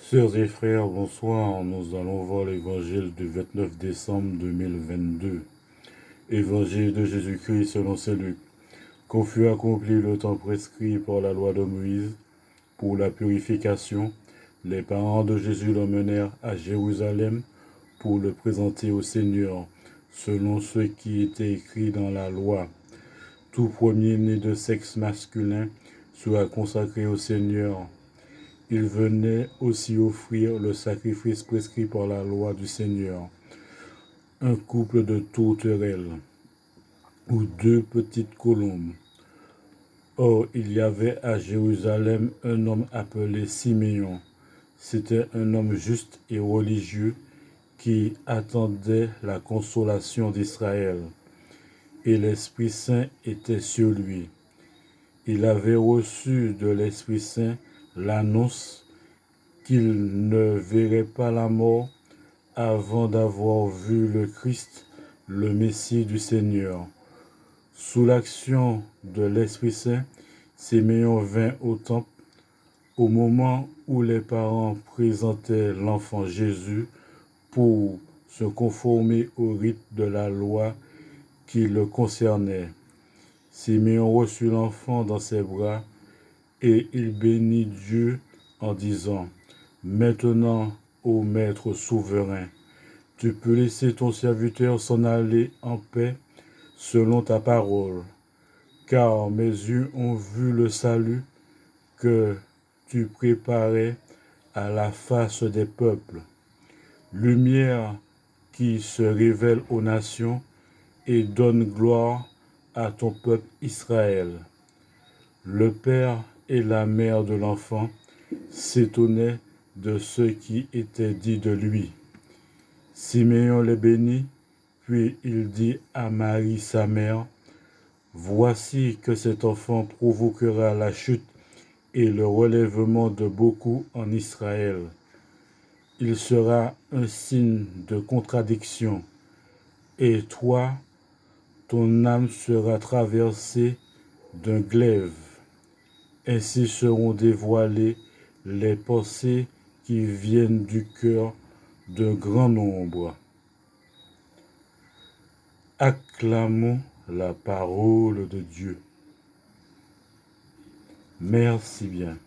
Sœurs et frères, bonsoir. Nous allons voir l'évangile du 29 décembre 2022. Évangile de Jésus-Christ selon saint Luc. Quand fut accompli le temps prescrit par la loi de Moïse pour la purification, les parents de Jésus l'emmenèrent à Jérusalem pour le présenter au Seigneur, selon ce qui était écrit dans la loi. Tout premier-né de sexe masculin sera consacré au Seigneur. Il venait aussi offrir le sacrifice prescrit par la loi du Seigneur, un couple de tourterelles ou deux petites colombes. Or, il y avait à Jérusalem un homme appelé Siméon. C'était un homme juste et religieux qui attendait la consolation d'Israël, et l'Esprit Saint était sur lui. Il avait reçu de l'Esprit Saint l'annonce qu'il ne verrait pas la mort avant d'avoir vu le Christ, le Messie du Seigneur. Sous l'action de l'Esprit Saint, Siméon vint au temple au moment où les parents présentaient l'enfant Jésus pour se conformer au rite de la loi qui le concernait. Siméon reçut l'enfant dans ses bras et il bénit Dieu en disant: Maintenant, ô Maître souverain, tu peux laisser ton serviteur s'en aller en paix selon ta parole, car mes yeux ont vu le salut que tu préparais à la face des peuples, lumière qui se révèle aux nations et donne gloire à ton peuple Israël. Le père et la mère de l'enfant s'étonnaient de ce qui était dit de lui. Siméon les bénit, puis il dit à Marie sa mère: Voici que cet enfant provoquera la chute et le relèvement de beaucoup en Israël. Il sera un signe de contradiction, et toi, ton âme sera traversée d'un glaive. Ainsi seront dévoilées les pensées qui viennent du cœur d'un grand nombre. Acclamons la parole de Dieu. Merci bien.